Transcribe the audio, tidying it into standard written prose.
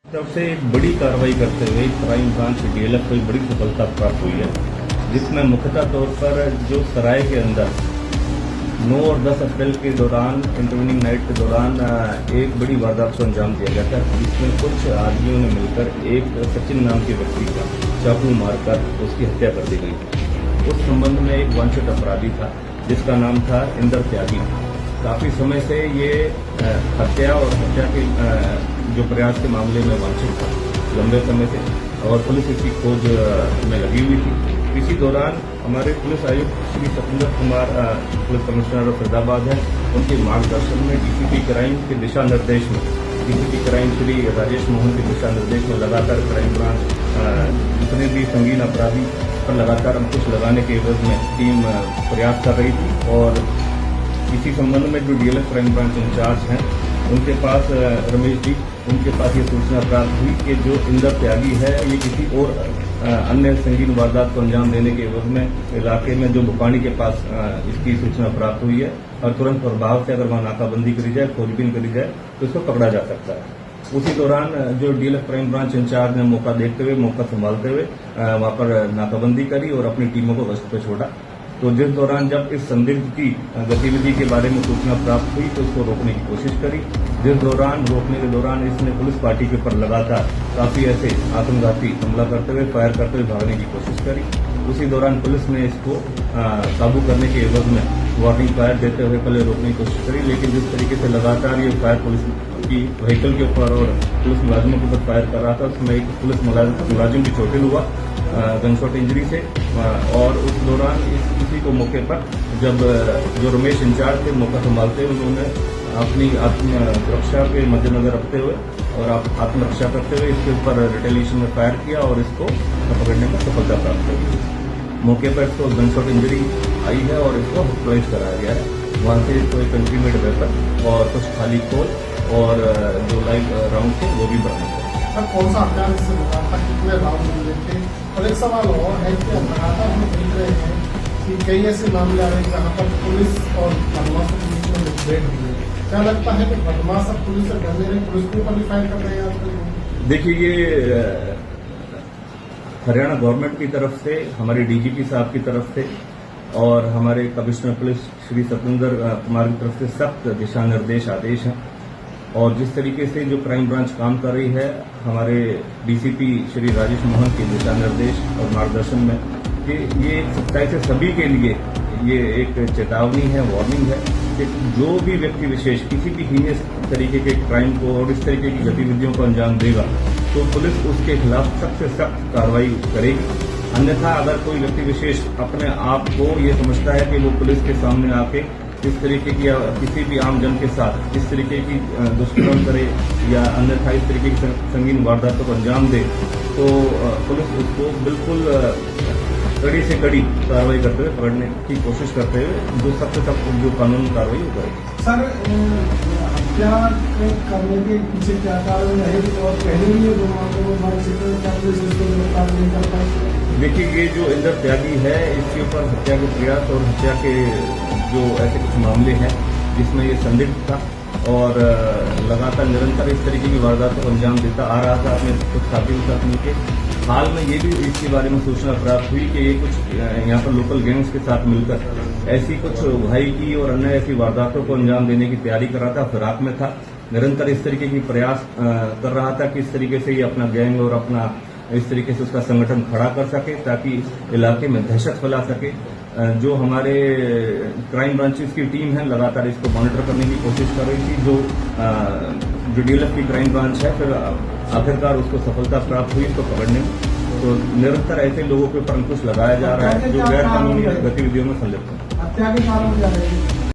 तरफ से एक बड़ी कार्रवाई करते हुए क्राइम ब्रांच डीएलएफ को एक बड़ी सफलता प्राप्त हुई है, जिसमें मुख्यतः तौर पर जो सराय के अंदर 9 और 10 अप्रैल के दौरान इंटरविनिंग नाइट के दौरान एक बड़ी वारदात को अंजाम दिया गया था, जिसमें कुछ आदमियों ने मिलकर एक सचिन नाम के व्यक्ति का चाकू मारकर उसकी हत्या कर दी गई। उस संबंध में एक वांछित अपराधी था जिसका नाम था इंदर त्यागी। काफी समय से ये हत्या और हत्या के जो प्रयास के मामले में वांछित था लंबे समय से, और पुलिस इसकी खोज में लगी हुई थी। इसी दौरान हमारे पुलिस आयुक्त श्री सतेंद्र कुमार पुलिस कमिश्नर फरीदाबाद है, उनके मार्गदर्शन में डीसीपी क्राइम के दिशा निर्देश में डीसीपी क्राइम श्री राजेश मोहन के दिशा निर्देश में लगातार क्राइम ब्रांच जितने भी संगीन अपराधी पर लगातार अंकुश लगाने के एवज में टीम प्रयास कर रही थी। और इसी संबंध में जो डीएलएफ क्राइम ब्रांच इंचार्ज हैं उनके पास रमेश जी, उनके पास ये सूचना प्राप्त हुई कि जो इंदर त्यागी है ये किसी और अन्य संगीन वारदात को अंजाम देने के एवज में इलाके में जो बुकानी के पास इसकी सूचना प्राप्त हुई है, और तुरंत प्रभाव से अगर वहां नाकाबंदी करी जाए, खोजबीन करी जाए तो इसको पकड़ा जा सकता है। उसी दौरान जो डीएलएफ क्राइम ब्रांच इंचार्ज ने मौका देखते हुए, मौका संभालते हुए वहां पर नाकाबंदी करी और अपनी टीमों को गश्त पे छोड़ा। तो जिस दौरान जब इस संदिग्ध की गतिविधि के बारे में सूचना प्राप्त हुई तो इसको रोकने की कोशिश करी। जिस दौरान रोकने के दौरान इसने पुलिस पार्टी के ऊपर लगातार काफी ऐसे आत्मघाती हमला करते हुए, फायर करते हुए भागने की कोशिश करी। उसी दौरान पुलिस ने इसको काबू करने के एवज में वार्निंग फायर देते हुए पहले रोकने की कोशिश करी, लेकिन जिस तरीके से लगातार ये फायर पुलिस की व्हीकल के ऊपर और पुलिस मुलाजिमों के ऊपर फायर कर रहा था, उसमें एक पुलिस मुलाजिम भी चोटिल हुआ गनशॉट इंजरी से। और उस दौरान इसी को मौके पर जब जो रमेश इंचार्ज थे मौका संभालते हुए उन्होंने अपनी आत्मरक्षा के मद्देनजर रखते हुए और आत्मरक्षा करते हुए इसके ऊपर रिटेलिएशन में फायर किया और इसको पकड़ने में सफलता प्राप्त हुई। मौके पर इसको गनशॉट इंजरी आई है और इसको हॉस्पिटलाइज कराया गया है। वहां से इसको एक इंटीमेट वेपन और कुछ खाली खोल और जो लाइव राउंड थे वो भी बरामद हुए। सर, कौन सा अभियान इससे हुआ था, कितने राउंड मिले थे? और एक सवाल और है कि लगातार हम देख रहे हैं कि कई ऐसे मामले आ रहे हैं जहाँ पर पुलिस और बदमाश के बीच में मुठभेड़ हुई है। क्या लगता है कि बदमाश अब पुलिस से डरने रहे, पुलिस के ऊपर भी फायर कर रहे हैं आजकल? देखिए, ये हरियाणा गवर्नमेंट की तरफ से, हमारे डीजीपी साहब की तरफ से और हमारे कमिश्नर पुलिस श्री सतेंद्र कुमार की तरफ से सख्त दिशा निर्देश आदेश हैं। और जिस तरीके से जो क्राइम ब्रांच काम कर रही है, हमारे डीसीपी श्री राजेश मोहन के दिशा निर्देश और मार्गदर्शन में कि ये एक सच्चाई से सभी के लिए ये एक चेतावनी है, वार्निंग है कि जो भी व्यक्ति विशेष किसी भी हीनियस तरीके के क्राइम को और इस तरीके की गतिविधियों को अंजाम देगा तो पुलिस उसके खिलाफ सख्त से सख्त कार्रवाई करेगी। अन्यथा अगर कोई व्यक्ति विशेष अपने आप को ये समझता है कि वो पुलिस के सामने आके इस तरीके की या किसी भी आम जन के साथ इस तरीके की दुष्कर्म करे या अन्यथा इस तरीके की संगीन वारदातों को अंजाम दे, तो पुलिस उसको बिल्कुल कड़ी से कड़ी कार्रवाई करते हुए पकड़ने की कोशिश करते हुए जो सबसे सख्त जो कानूनी कार्रवाई वो करेगी। सर, हत्या करने के पीछे क्या कारण है और पहले भी ये दो मामलों में पुलिस इसको गिरफ्तार नहीं कर पाई? देखिए, ये जो इंदर त्यागी है इसके ऊपर हत्या के प्रयास और हत्या के जो ऐसे कुछ मामले हैं जिसमें ये संदिग्ध था और लगातार निरंतर इस तरीके की वारदातों को अंजाम देता आ रहा था अपने कुछ साथियों के साथ मिलकर। हाल में ये भी इसके बारे में सूचना प्राप्त हुई कि ये कुछ यहाँ पर लोकल गैंग्स के साथ मिलकर ऐसी कुछ उघाई की और अन्य ऐसी वारदातों को अंजाम देने की तैयारी कर रहा था, फिराक में था, निरंतर इस तरीके की प्रयास कर रहा था कि इस तरीके से ये अपना गैंग और अपना इस तरीके से उसका संगठन खड़ा कर सके ताकि इलाके में दहशत फैला सके। जो हमारे क्राइम ब्रांचेस की टीम है लगातार इसको मॉनिटर करने की कोशिश कर रही थी। जो डीएलएफ की क्राइम ब्रांच है फिर आखिरकार उसको सफलता प्राप्त हुई इसको पकड़ने में। तो निरंतर ऐसे लोगों के ऊपर अंकुश लगाया जा रहा है जो गैर कानूनी गतिविधियों में संलिप्त है। हत्या के कारण क्या है?